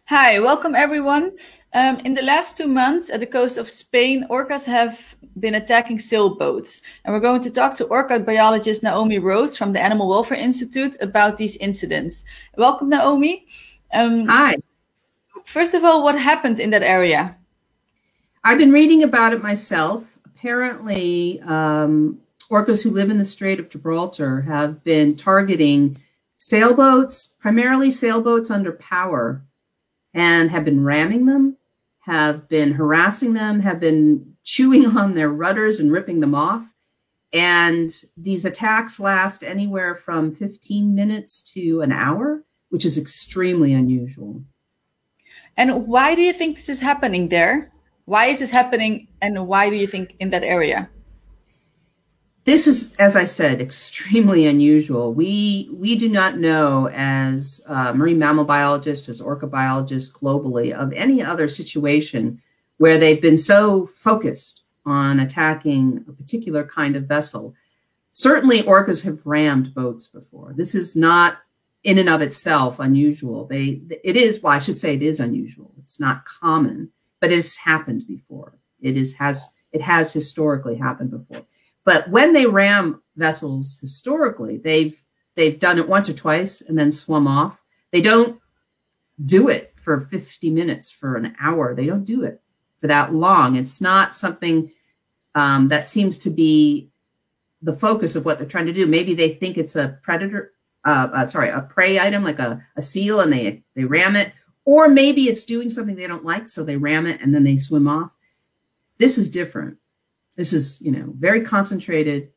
Hi, welcome everyone. In the last 2 months at the coast of Spain, orcas have been attacking sailboats. And we're going to talk to orca biologist Naomi Rose from the Animal Welfare Institute about these incidents. Welcome, Naomi. Um, Hi. First of all, what happened in that area? I've been reading about it myself. Apparently, orcas who live in the Strait of Gibraltar have been targeting sailboats, primarily sailboats under power, and have been ramming them, have been harassing them, have been chewing on their rudders and ripping them off. And these attacks last anywhere from 15 minutes to an hour, which is extremely unusual. And why do you think this is happening there? Why is this happening, and why do you think in that area? This is, as I said, extremely unusual. We do not know, as marine mammal biologists, as orca biologists globally, of any other situation where they've been so focused on attacking a particular kind of vessel. Certainly, orcas have rammed boats before. This is not, in and of itself, unusual. It is. Well, I should say it is unusual. It's not common, but it has happened before. It has historically happened before. But when they ram vessels historically, they've done it once or twice and then swum off. They don't do it for 50 minutes, for an hour. They don't do it for that long. It's not something that seems to be the focus of what they're trying to do. Maybe they think it's a predator, a prey item like a seal, and they ram it. Or maybe it's doing something they don't like, so they ram it and then they swim off. This is different. This is, very concentrated,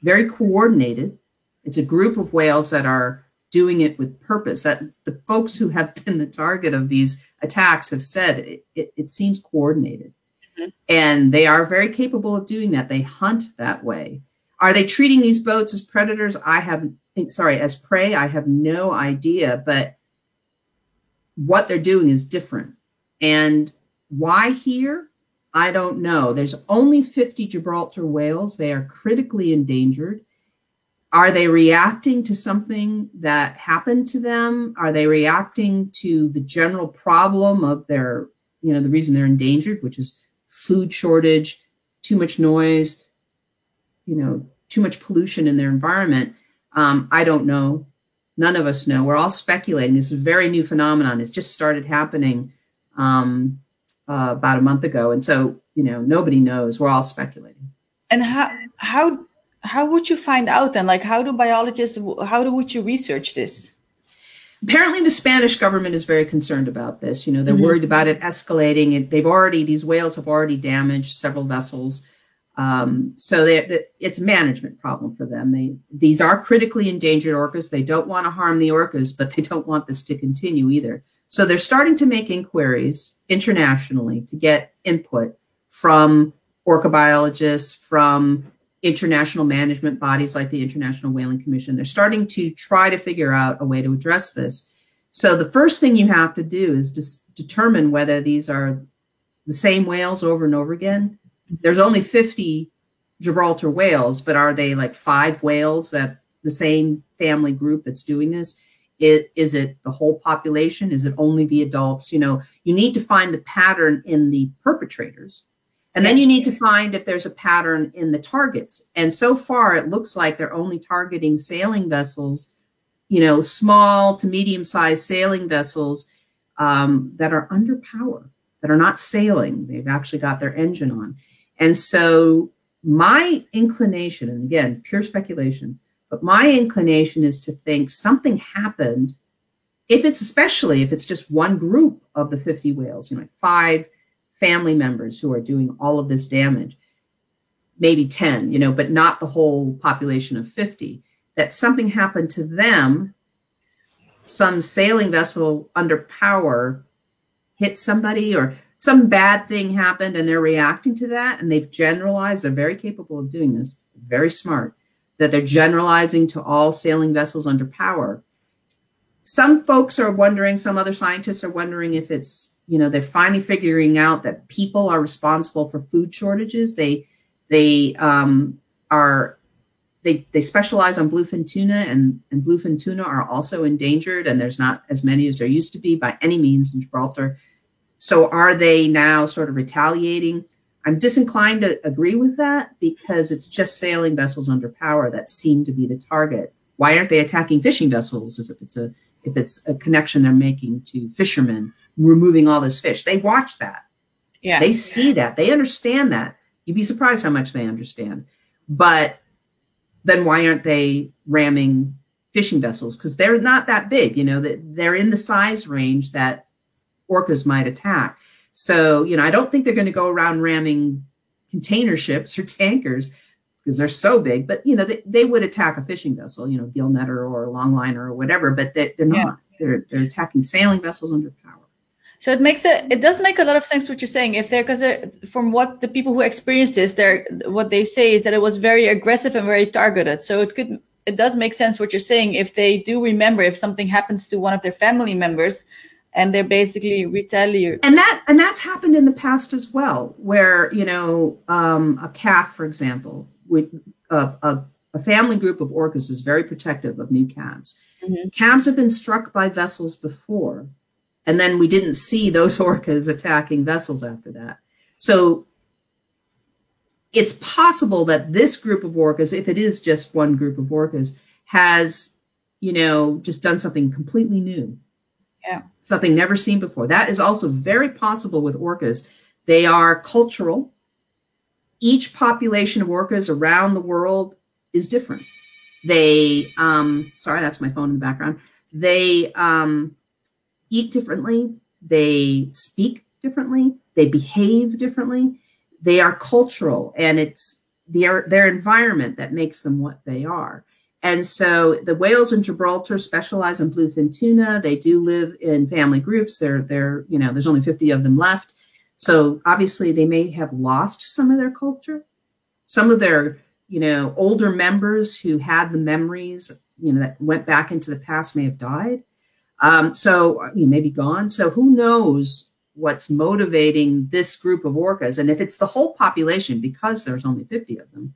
very coordinated. It's a group of whales that are doing it with purpose. That the folks who have been the target of these attacks have said it seems coordinated. Mm-hmm. And they are very capable of doing that. They hunt that way. Are they treating these boats as predators? As prey? I have no idea. But what they're doing is different. And why here? I don't know. There's only 50 Gibraltar whales. They are critically endangered. Are they reacting to something that happened to them? Are they reacting to the general problem of their, the reason they're endangered, which is food shortage, too much noise, too much pollution in their environment? I don't know. None of us know. We're all speculating. This is a very new phenomenon. It's just started happening about a month ago. And so, nobody knows. We're all speculating. And how would you find out then? Like, would you research this? Apparently the Spanish government is very concerned about this. They're worried about it escalating. These whales have already damaged several vessels. So it's a management problem for them. These are critically endangered orcas. They don't want to harm the orcas, but they don't want this to continue either. So they're starting to make inquiries internationally to get input from orca biologists, from international management bodies like the International Whaling Commission. They're starting to try to figure out a way to address this. So the first thing you have to do is just determine whether these are the same whales over and over again. There's only 50 Gibraltar whales, but are they like 5 whales that the same family group that's doing this? Is it the whole population? Is it only the adults? You need to find the pattern in the perpetrators. And then you need to find if there's a pattern in the targets. And so far, it looks like they're only targeting sailing vessels, small to medium-sized sailing vessels that are under power, that are not sailing. They've actually got their engine on. And so my inclination, and again, pure speculation, but my inclination is to think something happened, especially if it's just one group of the 50 whales, like 5 family members who are doing all of this damage, maybe 10, but not the whole population of 50, that something happened to them, some sailing vessel under power hit somebody or some bad thing happened and they're reacting to that, and they've generalized. They're very capable of doing this, very smart, that they're generalizing to all sailing vessels under power. Some folks are wondering, some other scientists are wondering if it's, they're finally figuring out that people are responsible for food shortages. They are they specialize on bluefin tuna, and bluefin tuna are also endangered, and there's not as many as there used to be by any means in Gibraltar. So are they now sort of retaliating? I'm disinclined to agree with that, because it's just sailing vessels under power that seem to be the target. Why aren't they attacking fishing vessels as if it's a connection they're making to fishermen removing all this fish? They watch that. Yeah. They see that. They understand that. You'd be surprised how much they understand. But then why aren't they ramming fishing vessels? Because they're not that big, they're in the size range that orcas might attack. So, I don't think they're going to go around ramming container ships or tankers because they're so big, but, they would attack a fishing vessel, gill netter or longliner or whatever, but they're not. They're attacking sailing vessels under power. So it does make a lot of sense what you're saying. Because from what the people who experienced this, what they say is that it was very aggressive and very targeted. So it does make sense what you're saying. If they do remember, if something happens to one of their family members, and they're basically retaliate. And that's happened in the past as well, where a calf, for example, a family group of orcas is very protective of new calves. Mm-hmm. Calves have been struck by vessels before. And then we didn't see those orcas attacking vessels after that. So it's possible that this group of orcas, if it is just one group of orcas, has, just done something completely new. Yeah. Something never seen before. That is also very possible with orcas. They are cultural. Each population of orcas around the world is different. They, sorry, that's my phone in the background. They, eat differently, they speak differently, they behave differently. They are cultural, and it's their environment that makes them what they are. And so the whales in Gibraltar specialize in bluefin tuna. They do live in family groups. They're there's only 50 of them left. So obviously they may have lost some of their culture. Some of their, older members who had the memories, that went back into the past may have died. So you may be gone. So who knows what's motivating this group of orcas? And if it's the whole population, because there's only 50 of them,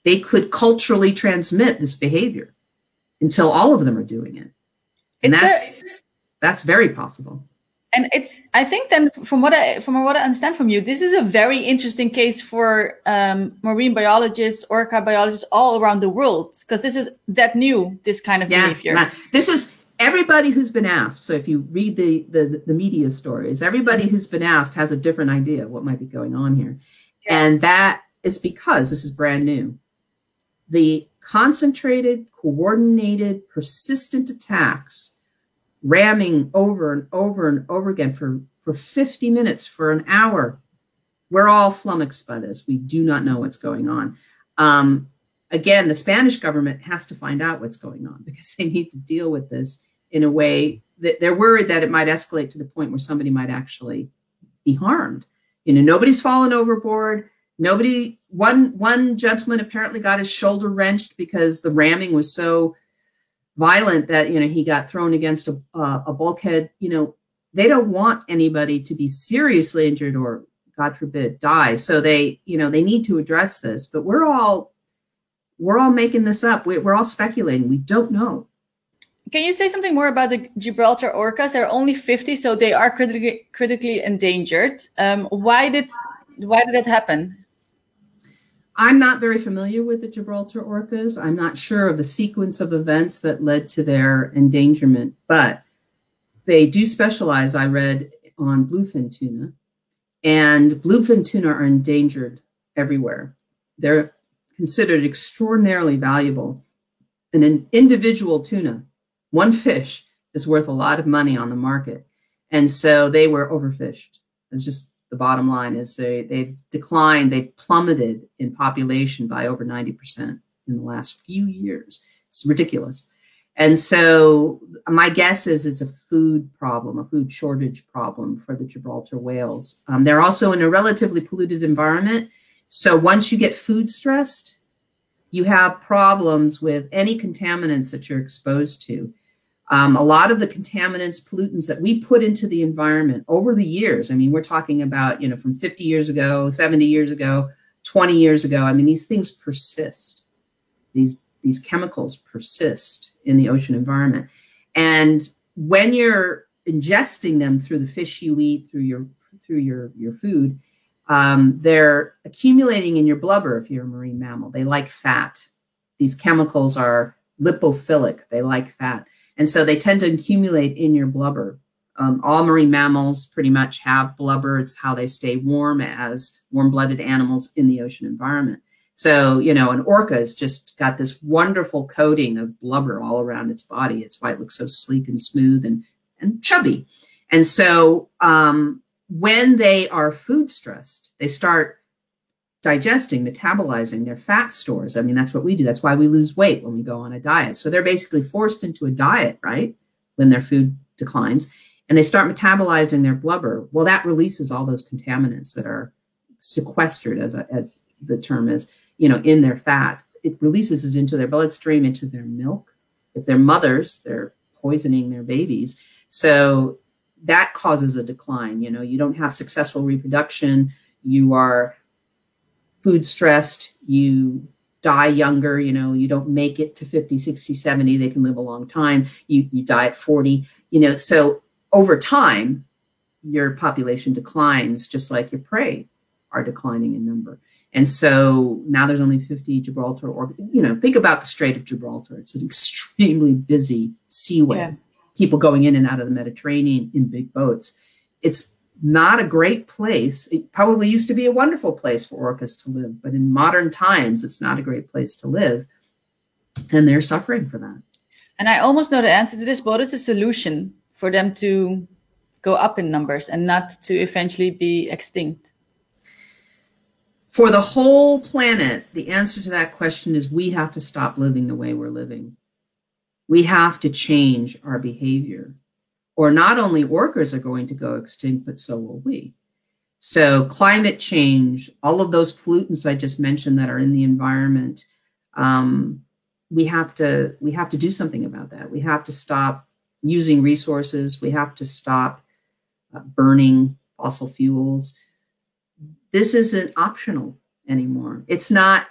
they could culturally transmit this behavior until all of them are doing it. And that's very possible. And I think then from what I understand from you, this is a very interesting case for marine biologists, orca biologists all around the world, because this is that new, this kind of behavior. This is everybody who's been asked. So if you read the media stories, everybody who's been asked has a different idea of what might be going on here. Yeah. And that is because this is brand new. The concentrated, coordinated, persistent attacks, ramming over and over and over again for 50 minutes, for an hour. We're all flummoxed by this. We do not know what's going on. Again, the Spanish government has to find out what's going on, because they need to deal with this in a way that they're worried that it might escalate to the point where somebody might actually be harmed. Nobody's fallen overboard. One gentleman apparently got his shoulder wrenched because the ramming was so violent that, he got thrown against a bulkhead. They don't want anybody to be seriously injured or, God forbid, die. So they need to address this, but we're all making this up. We're all speculating. We don't know. Can you say something more about the Gibraltar orcas? There are only 50, so they are critically endangered. Why did it happen? I'm not very familiar with the Gibraltar orcas. I'm not sure of the sequence of events that led to their endangerment, but they do specialize, I read, on bluefin tuna. And bluefin tuna are endangered everywhere. They're considered extraordinarily valuable. And an individual tuna, one fish, is worth a lot of money on the market. And so they were overfished. It's just the bottom line is they've declined, they've plummeted in population by over 90% in the last few years. It's ridiculous. And so my guess is it's a food problem, a food shortage problem for the Gibraltar whales. They're also in a relatively polluted environment. So once you get food stressed, you have problems with any contaminants that you're exposed to. A lot of the contaminants, pollutants that we put into the environment over the years, we're talking about, from 50 years ago, 70 years ago, 20 years ago. These things persist. These these chemicals persist in the ocean environment. And when you're ingesting them through the fish you eat, through your food, they're accumulating in your blubber if you're a marine mammal. They like fat. These chemicals are lipophilic. They like fat. And so they tend to accumulate in your blubber. All marine mammals pretty much have blubber. It's how they stay warm as warm-blooded animals in the ocean environment. So, you know, an orca has just got this wonderful coating of blubber all around its body. It's why it looks so sleek and smooth and chubby. And so when they are food stressed, they start digesting, metabolizing their fat stores. I mean, that's what we do. That's why we lose weight when we go on a diet. So they're basically forced into a diet, right, when their food declines, and they start metabolizing their blubber. Well, that releases all those contaminants that are sequestered, as the term is, you know, in their fat. It releases it into their bloodstream, into their milk. If they're mothers, they're poisoning their babies. So that causes a decline. You know, you don't have successful reproduction. You are food stressed. You die younger. You know, you don't make it to 50, 60, 70. They can live a long time. You die at 40. You know, so over time, your population declines, just like your prey are declining in number. And so now there's only 50 Gibraltar, or, you know, think about the Strait of Gibraltar. It's an extremely busy seaway. Yeah. People going in and out of the Mediterranean in big boats. It's not a great place. It probably used to be a wonderful place for orcas to live, but in modern times, it's not a great place to live. And they're suffering for that. And I almost know the answer to this. What is the solution for them to go up in numbers and not to eventually be extinct? For the whole planet, the answer to that question is we have to stop living the way we're living. We have to change our behavior. Or not only orcas are going to go extinct, but so will we. So climate change, all of those pollutants I just mentioned that are in the environment, we have to do something about that. We have to stop using resources. We have to stop burning fossil fuels. This isn't optional anymore. It's not,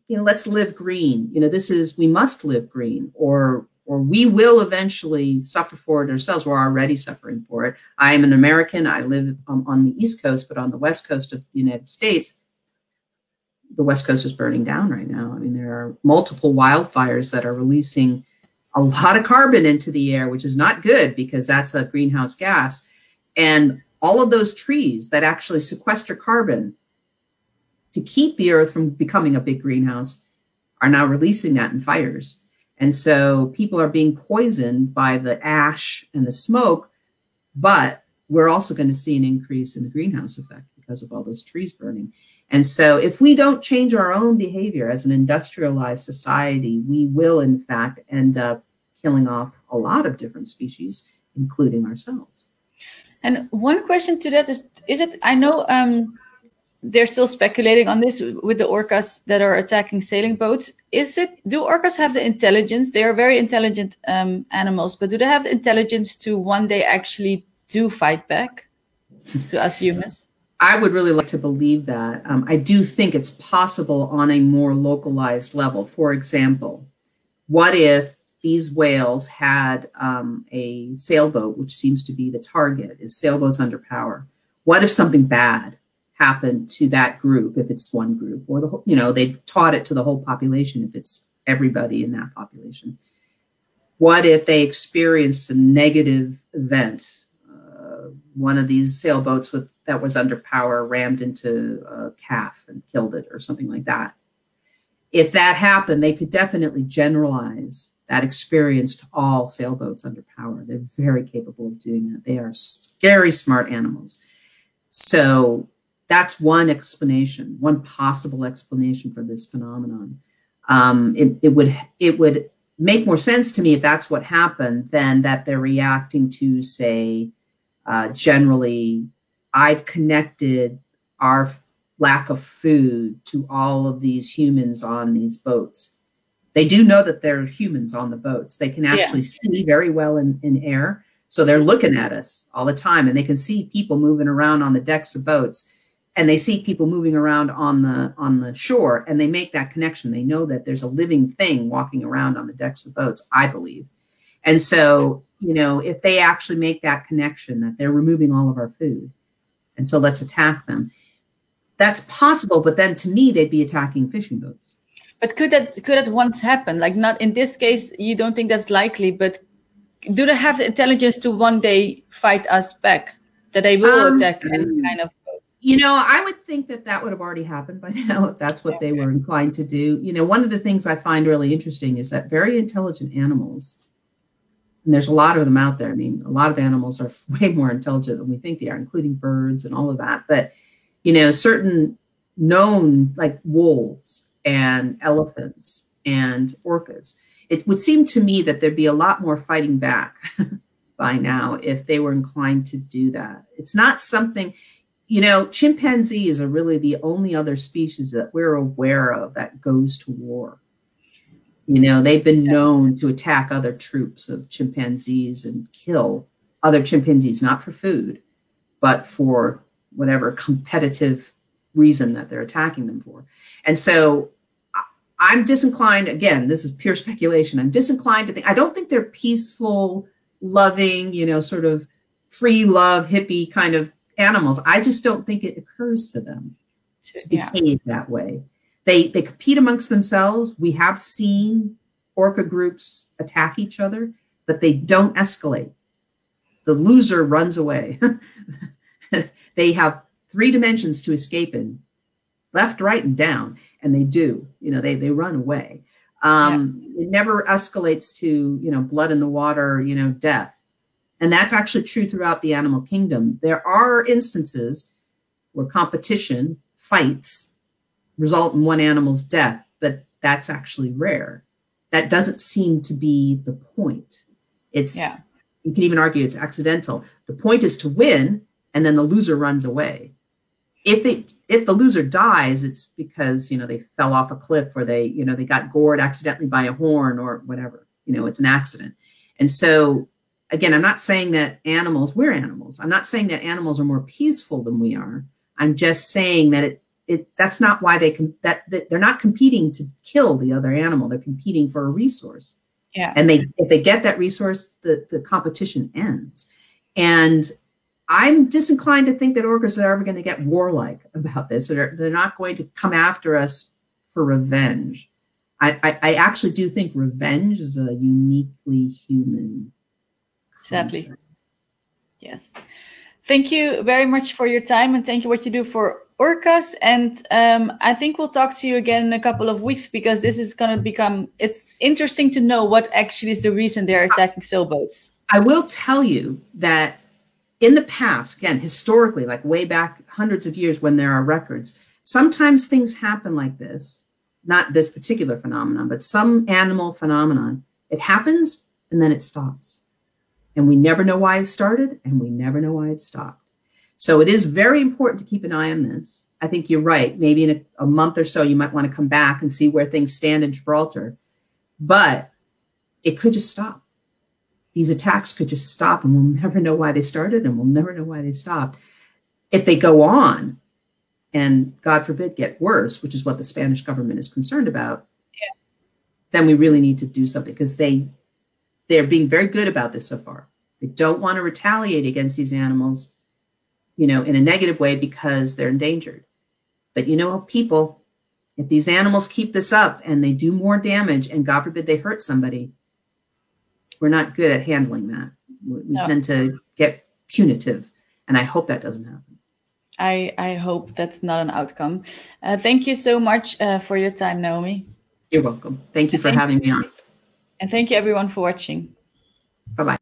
you know, let's live green. You know, this is, we must live green, or we will eventually suffer for it ourselves. We're already suffering for it. I am an American. I live on the East Coast, but on the West Coast of the United States, the West Coast is burning down right now. I mean, there are multiple wildfires that are releasing a lot of carbon into the air, which is not good because that's a greenhouse gas. And all of those trees that actually sequester carbon to keep the earth from becoming a big greenhouse are now releasing that in fires. And so people are being poisoned by the ash and the smoke, but we're also going to see an increase in the greenhouse effect because of all those trees burning. And so if we don't change our own behavior as an industrialized society, we will, in fact, end up killing off a lot of different species, including ourselves. And one question to that is it, I know they're still speculating on this with the orcas that are attacking sailing boats. Do orcas have the intelligence? They are very intelligent animals, but do they have the intelligence to one day actually do fight back to us humans? I would really like to believe that. I do think it's possible on a more localized level. For example, what if these whales had a sailboat, which seems to be the target, is sailboats under power? What if something bad happened to that group, if it's one group, or they've taught it to the whole population, if it's everybody in that population? What if they experienced a negative event? One of these sailboats that was under power rammed into a calf and killed it, or something like that. If that happened, they could definitely generalize that experience to all sailboats under power. They're very capable of doing that. They are scary smart animals. So that's one explanation, one possible explanation for this phenomenon. It would make more sense to me if that's what happened than that they're reacting to, say, generally, I've connected our lack of food to all of these humans on these boats. They do know that there are humans on the boats. They can actually see very well in air. So they're looking at us all the time, and they can see people moving around on the decks of boats. and they see people moving around on the shore, and they make that connection. They know that there's a living thing walking around on the decks of boats, I believe. And so, if they actually make that connection that they're removing all of our food, and so let's attack them, that's possible. But then to me, they'd be attacking fishing boats. But could that once happen? Like, not in this case, you don't think that's likely, but do they have the intelligence to one day fight us back? That they will attack any kind of boat? I would think that would have already happened by now if that's what they were inclined to do. One of the things I find really interesting is that very intelligent animals, and there's a lot of them out there. I mean, a lot of animals are way more intelligent than we think they are, including birds and all of that. But, certain known, like wolves and elephants and orcas, it would seem to me that there'd be a lot more fighting back by now if they were inclined to do that. It's not something, chimpanzees are really the only other species that we're aware of that goes to war. They've been known to attack other troops of chimpanzees and kill other chimpanzees, not for food, but for whatever competitive reason that they're attacking them for. And so I'm disinclined, again, this is pure speculation. I'm disinclined to think, I don't think they're peaceful, loving, sort of free love, hippie kind of animals. I just don't think it occurs to them to behave that way. They compete amongst themselves. We have seen orca groups attack each other, but they don't escalate. The loser runs away. They have 3 dimensions to escape in, left, right, and down, and they do. They run away. It never escalates to, blood in the water, death. And that's actually true throughout the animal kingdom. There are instances where competition, fights, result in one animal's death, but that's actually rare. That doesn't seem to be the point. You can even argue it's accidental. The point is to win, and then the loser runs away. If the loser dies, it's because, they fell off a cliff, or they got gored accidentally by a horn or whatever. It's an accident. And so, again, I'm not saying that we're animals. I'm not saying that animals are more peaceful than we are. I'm just saying that that's not why that they're not competing to kill the other animal. They're competing for a resource. Yeah. And if they get that resource, the competition ends. And I'm disinclined to think that orcas are ever going to get warlike about this. They're not going to come after us for revenge. I actually do think revenge is a uniquely human concept. Sadly. Yes. Thank you very much for your time, and thank you what you do for orcas. And I think we'll talk to you again in a couple of weeks, because this is going to it's interesting to know what actually is the reason they're attacking sailboats. I will tell you that in the past, again, historically, like way back hundreds of years when there are records, sometimes things happen like this, not this particular phenomenon, but some animal phenomenon. It happens and then it stops. And we never know why it started, and we never know why it stopped. So it is very important to keep an eye on this. I think you're right. Maybe in a month or so, you might want to come back and see where things stand in Gibraltar. But it could just stop. These attacks could just stop, and we'll never know why they started, and we'll never know why they stopped. If they go on and, God forbid, get worse, which is what the Spanish government is concerned about, then we really need to do something, because they're being very good about this so far. They don't want to retaliate against these animals, in a negative way, because they're endangered. But people, if these animals keep this up and they do more damage, and God forbid they hurt somebody, we're not good at handling that. We tend to get punitive, and I hope that doesn't happen. I hope that's not an outcome. Thank you so much for your time, Naomi. You're welcome. Thank you for having me on. And thank you everyone for watching. Bye-bye.